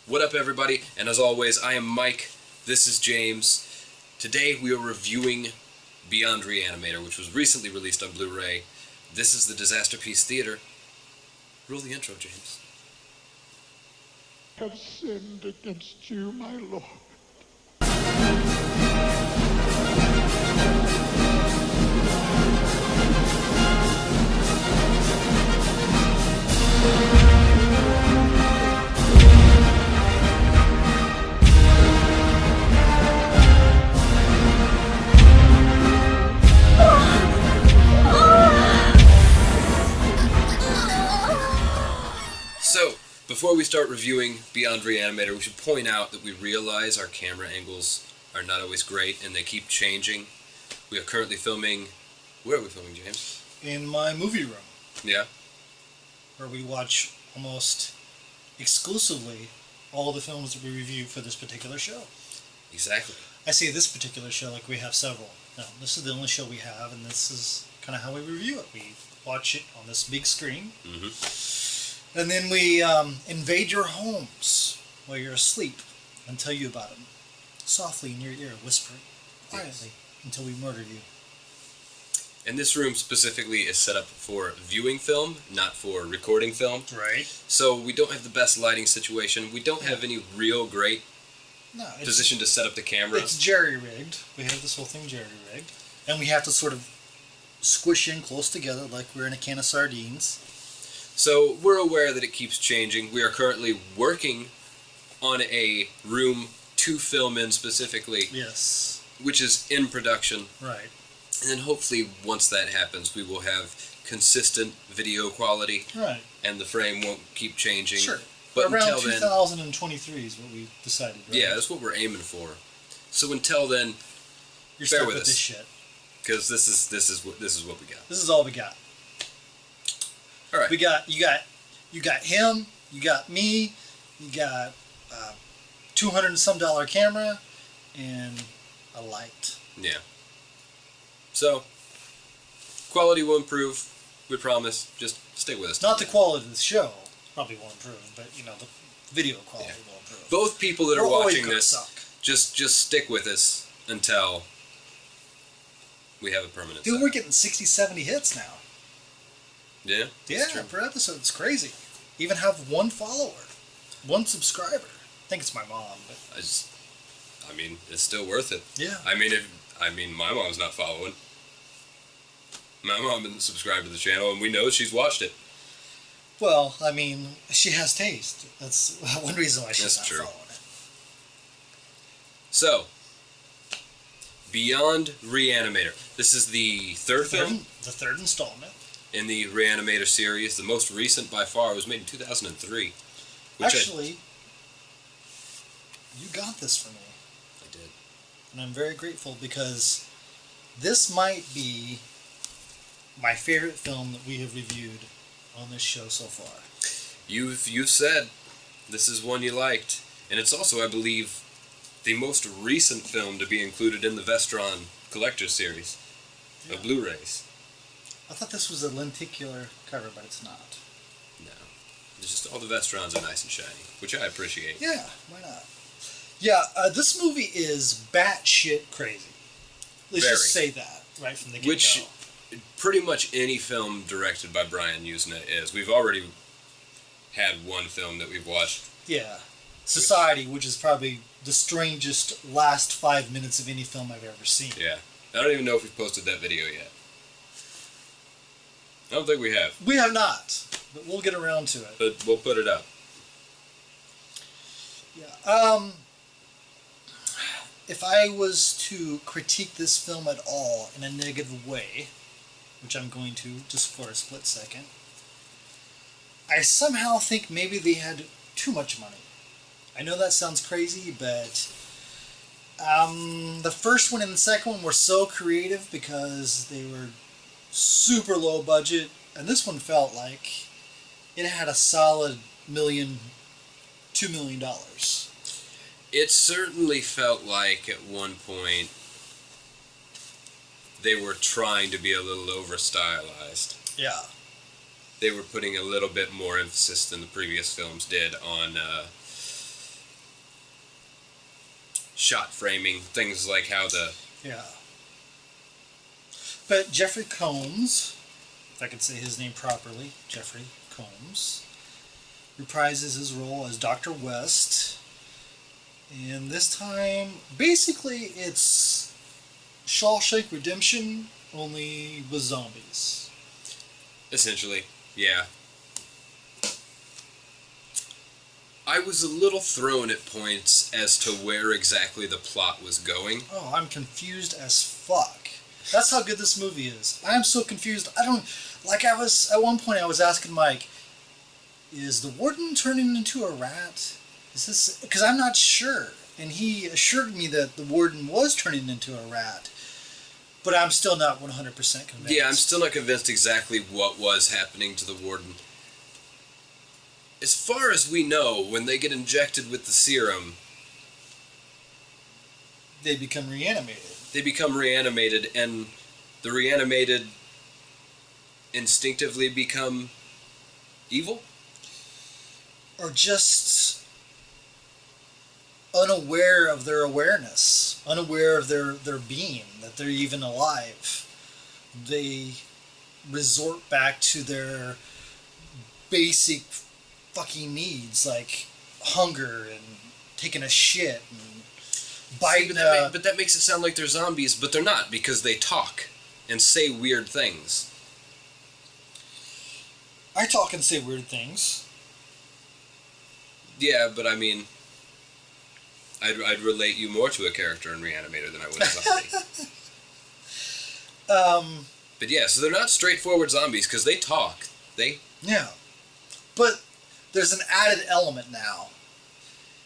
What up, everybody? And as always, I am Mike. This is James. Today we are reviewing Beyond Reanimator, which was recently released on Blu-ray. This is the Disasterpiece Theater. Roll the intro, James. I have sinned against you, my Lord. So, before we start reviewing Beyond Reanimator, we should point out that we realize our camera angles are not always great and they keep changing. We are currently filming... Where are we filming, James? In my movie room, Yeah? where we watch almost exclusively all the films that we review for this particular show. Exactly. I say this particular show like we have several. No, this is the only show we have, and this is kind of how we review it. We watch it on this big screen, and then we invade your homes while you're asleep and tell you about them, softly in your ear, whispering, quietly, until we murder you. And this room specifically is set up for viewing film, not for recording film. Right. So we don't have the best lighting situation. We don't have any real great No, position to set up the camera. It's jerry-rigged. We have this whole thing jerry-rigged. And we have to sort of squish in close together like we're in a can of sardines. So we're aware that it keeps changing. We are currently working on a room to film in specifically, Yes. which is in production. Right. And then hopefully once that happens, we will have consistent video quality Right. and the frame won't keep changing. Sure. But Around until then, 2023 is what we decided, right? yeah, that's what we're aiming for. So until then, You're bear stuck with with us. this shit. because this is what we got. This is all we got. All right. You got him, you got me, you got $200 and some camera, and a light. Yeah. So, quality will improve. We promise. Just stay with us. Not the quality of the show probably won't improve, but the video quality will improve. Both people that are We're always watching gonna this, suck. just stick with us until we have a permanent. Dude, set. we're getting 60, 70 hits now. Yeah. Yeah, That's true. per episode. It's crazy. Even have one follower, one subscriber. I think it's my mom, but I mean, it's still worth it. yeah. I mean, my mom's not following. My mom isn't subscribed to the channel, and we know she's watched it. Well, I mean, she has taste. That's one reason why she's That's not true. following it. So, Beyond Reanimator. This is the third film The third installment. in the Reanimator series. The most recent by far. It was made in 2003. Actually, you got this for me. I did. And I'm very grateful because this might be my favorite film that we have reviewed on this show so far. You've said this is one you liked, and it's also, I believe, the most recent film to be included in the Vestron Collector Series of Blu-rays. I thought this was a lenticular cover, but it's not. No, it's just all the Vestrons are nice and shiny, which I appreciate. Yeah, why not? Yeah, this movie is batshit crazy. Let's just say that right from the get-go. Which pretty much any film directed by Brian Usna is. We've already had one film that we've watched. Yeah. Society, which is probably the strangest last 5 minutes of any film I've ever seen. Yeah. I don't even know if we've posted that video yet. I don't think we have, We have not, but we'll get around to it. but we'll put it up. Yeah. If I was to critique this film at all in a negative way, which I'm going to just for a split second, I somehow think maybe they had too much money. I know that sounds crazy, but the first one and the second one were so creative because they were super low budget, and this one felt like it had a solid $2 million. It certainly felt like at one point they were trying to be a little over-stylized. Yeah. They were putting a little bit more emphasis than the previous films did on shot framing, things like how the... Yeah. But Jeffrey Combs, if I could say his name properly, Jeffrey Combs, reprises his role as Dr. West. And this time, basically, it's Shawshank Redemption, only with zombies. Essentially, yeah. I was a little thrown at points as to where exactly the plot was going. Oh, I'm confused as fuck. That's how good this movie is. I am so confused. I don't... Like, I was... At one point, I was asking Mike, is the warden turning into a rat? Is this... Because I'm not sure. And he assured me that the warden was turning into a rat. But I'm still not 100% convinced. Yeah, I'm still not convinced exactly what was happening to the warden. As far as we know, when they get injected with the serum, they become reanimated. They become reanimated, and the reanimated instinctively become evil? Or just unaware of their awareness, unaware of their being, that they're even alive. They resort back to their basic fucking needs, like hunger and taking a shit and biting. But that makes it sound like they're zombies, but they're not, because they talk and say weird things. I talk and say weird things. Yeah, but I mean, I'd relate you more to a character in Reanimator than I would a zombie. But yeah, so they're not straightforward zombies, because they talk. Yeah. But there's an added element now.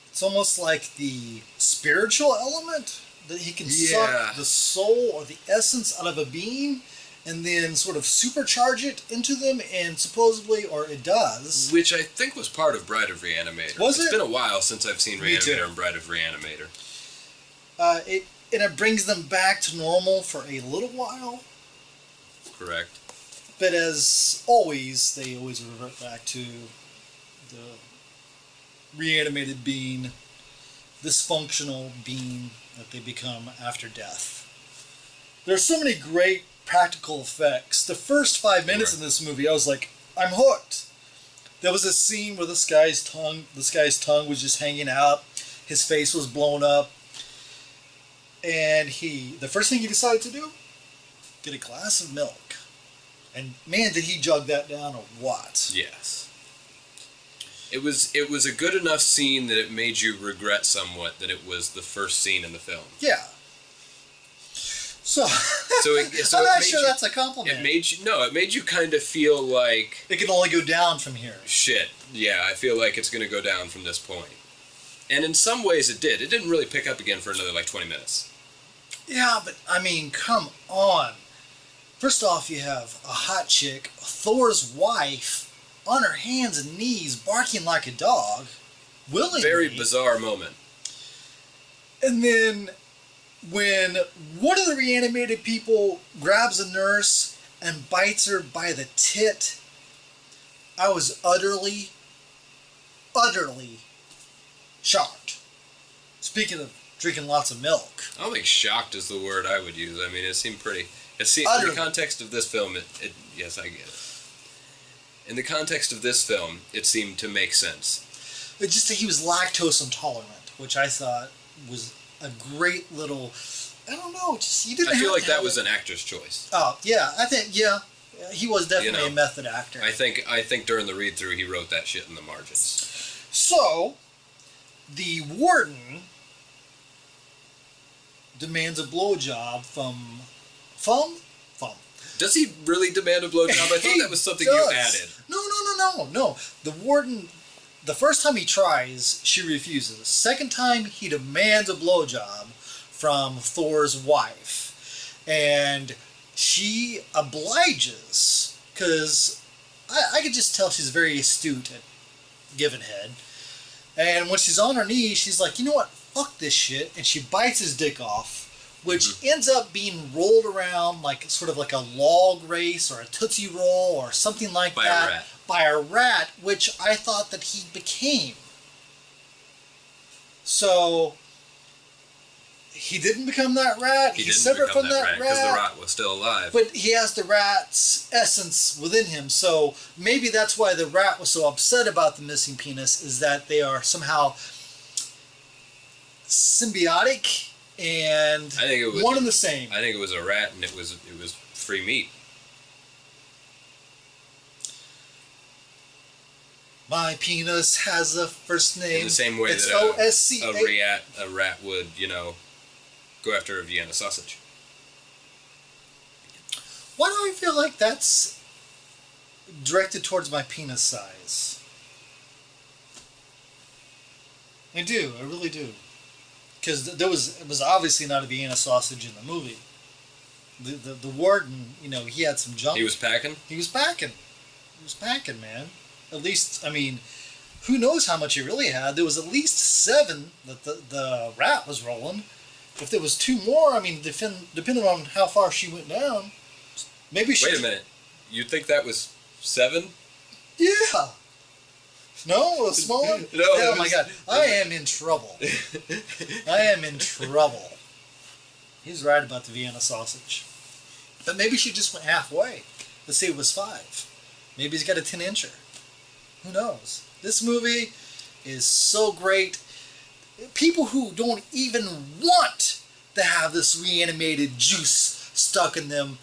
It's almost like the spiritual element, that he can suck the soul or the essence out of a being and then sort of supercharge it into them, and supposedly, or it does. Which I think was part of Bride of Reanimator. Was it? It's been a while since I've seen Me too. Reanimator and Bride of Reanimator. It brings them back to normal for a little while. Correct. But as always, they always revert back to the reanimated being, dysfunctional being that they become after death. There's so many great practical effects. The first 5 minutes in this movie, I was like, I'm hooked. There was a scene where this guy's tongue was just hanging out, his face was blown up, and the first thing he decided to do, get a glass of milk. And man, did he jug that down or what? Yes. It was a good enough scene that it made you regret somewhat that it was the first scene in the film. Yeah. So I'm not sure that's a compliment. It made you kind of feel like it can only go down from here. Shit. Yeah, I feel like it's going to go down from this point. And in some ways it did. It didn't really pick up again for another 20 minutes. Yeah, but I mean, come on. First off, you have a hot chick, Thor's wife, on her hands and knees, barking like a dog, willingly. Very bizarre moment. And then, when one of the reanimated people grabs a nurse and bites her by the tit, I was utterly shocked. Speaking of drinking lots of milk. I don't think shocked is the word I would use. I mean, it seemed pretty... in the context of this film, yes, I get it. In the context of this film, it seemed to make sense. It's just that he was lactose intolerant, which I thought was a great little... I don't know, just you didn't I feel have like that was an actor's choice. Oh, yeah, he was definitely a method actor. I think during the read-through he wrote that shit in the margins. So, the warden demands a blowjob from... Does he really demand a blowjob? I thought that was something you added. No. The warden, the first time he tries, she refuses. Second time, he demands a blowjob from Thor's wife. And she obliges, because I could just tell she's very astute at giving head. And when she's on her knees, she's like, you know what, fuck this shit. And she bites his dick off, which ends up being rolled around sort of like a log race or a Tootsie Roll or something like that. By a rat, which I thought that he became. So, he didn't become that rat. He's separate from that rat because the rat was still alive. But he has the rat's essence within him, so maybe that's why the rat was so upset about the missing penis, is that they are somehow symbiotic and I think it was one and the same. I think it was a rat, and it was free meat. My penis has a first name. In the same way it's that O-S-C-A. a rat would, go after a Vienna sausage. Why do I feel like that's directed towards my penis size? I do. I really do. Because it was obviously not a Vienna sausage in the movie. The warden, he had some junk. He was packing? He was packing. He was packing, man. At least, who knows how much he really had. There was at least 7 that the rat was rolling. If there was 2 more, depending on how far she went down, maybe she... Wait a minute. You think that was 7? Yeah. No, a smaller? No. Oh my God. I am in trouble. I am in trouble. He's right about the Vienna sausage. But maybe she just went halfway. Let's say it was 5. Maybe he's got a 10-incher. Who knows? This movie is so great. People who don't even want to have this reanimated juice stuck in them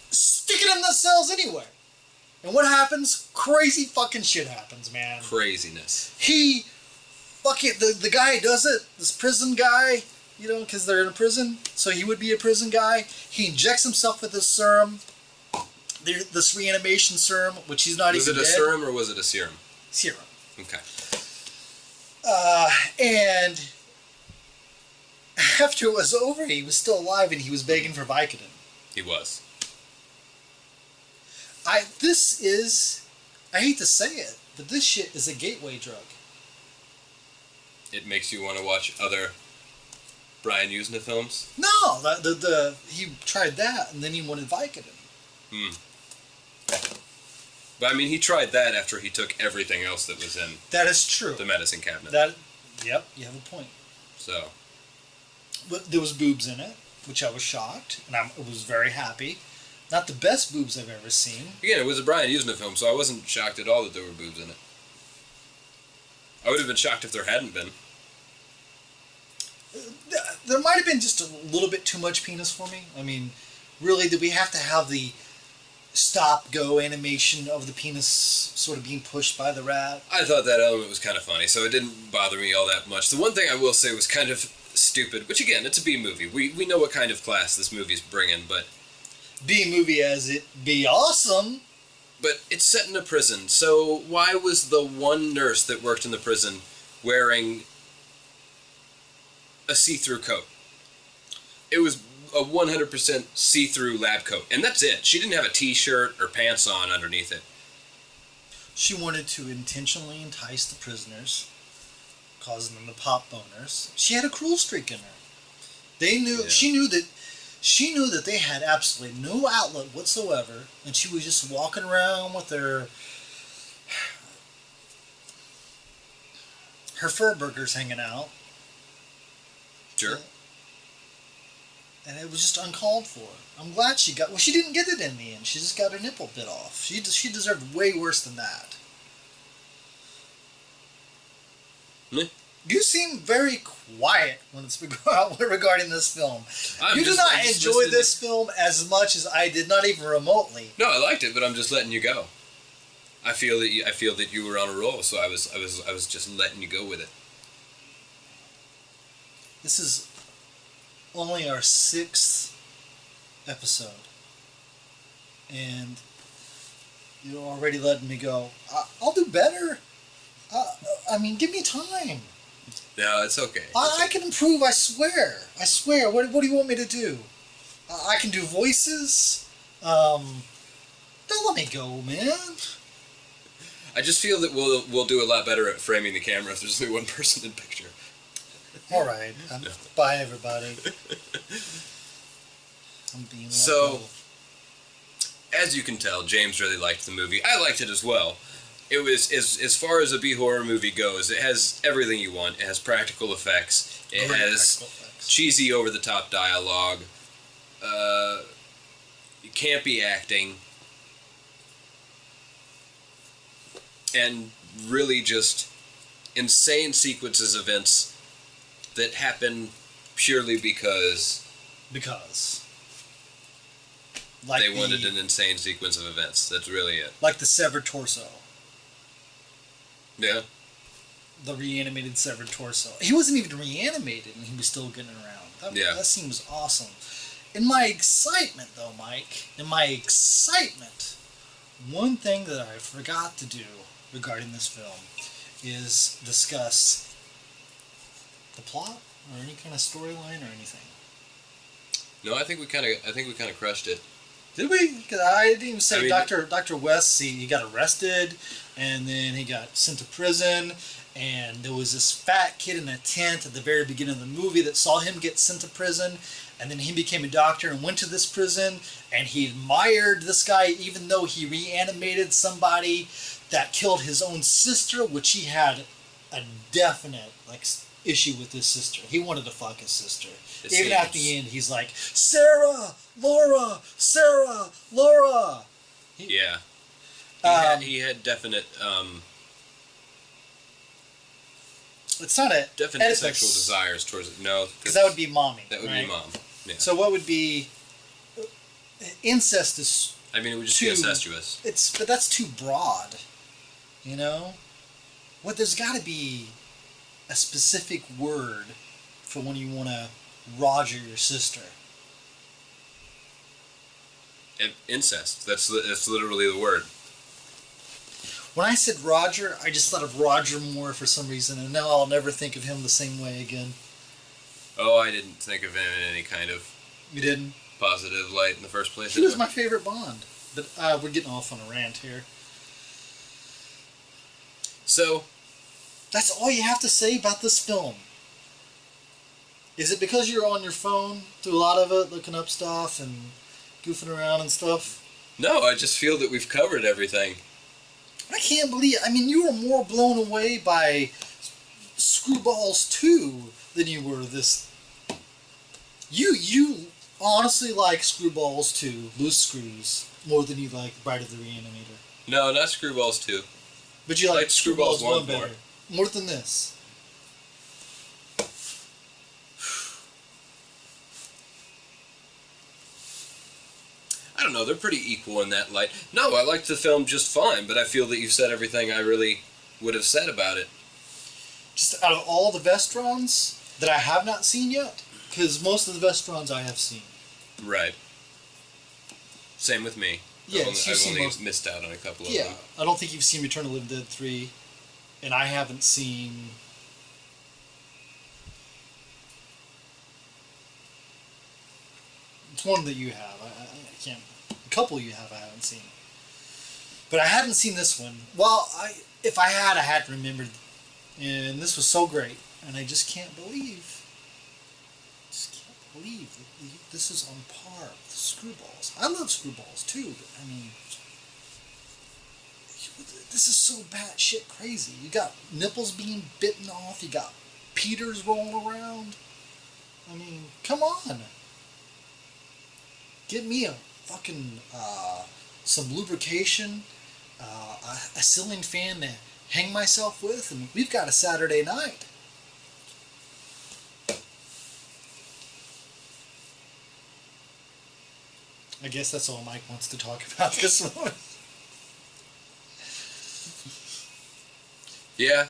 stick it in themselves anyway. And what happens? Crazy fucking shit happens, man. Craziness. The guy does it, this prison guy, because they're in a prison, so he would be a prison guy. He injects himself with this serum, this reanimation serum, which he's not even dead. Was it a serum or was it a serum? Serum. Okay. And after it was over, he was still alive and he was begging for Vicodin. He was. I hate to say it, but this shit is a gateway drug. It makes you want to watch other Brian Usna films? No, he tried that and then he wanted Vicodin. But he tried that after he took everything else that was in That is true. the medicine cabinet. Yep, you have a point. So. But there was boobs in it, which I was shocked, and I was very happy. Not the best boobs I've ever seen. Again, it was a Brian Usna film, so I wasn't shocked at all that there were boobs in it. I would have been shocked if there hadn't been. There might have been just a little bit too much penis for me. Really, did we have to have the stop-go animation of the penis sort of being pushed by the rat? I thought that element was kind of funny, so it didn't bother me all that much. The one thing I will say was kind of stupid, which again, it's a B movie. We know what kind of class this movie's bringing, but... B-movie as it be awesome. But it's set in a prison, so why was the one nurse that worked in the prison wearing a see-through coat? It was a 100% see-through lab coat, and that's it. She didn't have a t-shirt or pants on underneath it. She wanted to intentionally entice the prisoners, causing them to pop boners. She had a cruel streak in her. They knew. Yeah. She knew that they had absolutely no outlet whatsoever, and she was just walking around with her fur burgers hanging out. Sure. And it was just uncalled for. I'm glad she got... Well, she didn't get it in the end. She just got her nipple bit off. She deserved way worse than that. Meh. You seem very quiet when it's regarding this film. You did not enjoy this film as much as I did, not even remotely. No, I liked it, but I'm just letting you go. I feel that you were on a roll, so I was just letting you go with it. This is only our 6th episode, and you're already letting me go. I'll do better. Give me time. No, it's okay. I can improve, I swear. I swear. What do you want me to do? I can do voices. Don't let me go, man. I just feel that we'll do a lot better at framing the camera if there's only one person in picture. All right. Bye, everybody. I'm being so, as you can tell, James really liked the movie. I liked it as well. It was, as far as a B-horror movie goes, it has everything you want. It has practical effects. It has cheesy, over-the-top dialogue, campy acting, and really just insane sequences of events that happen purely because like they wanted an insane sequence of events. That's really it. Like the severed torso. Yeah. The reanimated severed torso. He wasn't even reanimated and he was still getting around. That seems awesome. In my excitement, though, Mike, one thing that I forgot to do regarding this film is discuss the plot or any kind of storyline or anything. No, I think we kind of crushed it. Did we? Because I didn't even say Dr. West. He got arrested, and then he got sent to prison. And there was this fat kid in a tent at the very beginning of the movie that saw him get sent to prison. And then he became a doctor and went to this prison. And he admired this guy even though he reanimated somebody that killed his own sister, which he had a definite issue with his sister. He wanted to fuck his sister. Even at the end, he's like, Sarah, Laura, Sarah, Laura. He had definite. It's not a definite sexual desires towards it. No, because that would be mommy. That would be mom. Yeah. So what would be incest? Is it would just be incestuous. But that's too broad. You know, there's got to be a specific word for when you want to Roger your sister. Incest. That's literally the word. When I said Roger, I just thought of Roger Moore for some reason, and now I'll never think of him the same way again. Oh, I didn't think of him in any kind of... You didn't? Positive light in the first place. He was my favorite Bond. But we're getting off on a rant here. So... That's all you have to say about this film. Is it because you're on your phone through a lot of it, looking up stuff and goofing around and stuff? No, I just feel that we've covered everything. I can't believe... you were more blown away by Screwballs 2 than you were this... You honestly like Screwballs 2, Loose Screws, more than you like Bride of the Reanimator. No, not Screwballs 2. But you like Screwballs 1 better. More than this. I don't know, they're pretty equal in that light. No, I liked the film just fine, but I feel that you've said everything I really would have said about it. Just out of all the Vestrons that I have not seen yet, because most of the Vestrons I have seen. Right. Same with me. Yes, I've only missed out on a couple of them. Yeah, I don't think you've seen Return of the Living Dead 3, and I haven't seen... It's one that you have. I can't... A couple you have I haven't seen. But I hadn't seen this one. Well, if I hadn't remembered. And this was so great. And I just can't believe... that this is on par with Screwballs. I love Screwballs too, but this is so batshit crazy. You got nipples being bitten off, you got Peters rolling around. Come on. Get me a fucking, some lubrication, a ceiling fan to hang myself with, and we've got a Saturday night. I guess that's all Mike wants to talk about this one. Yeah.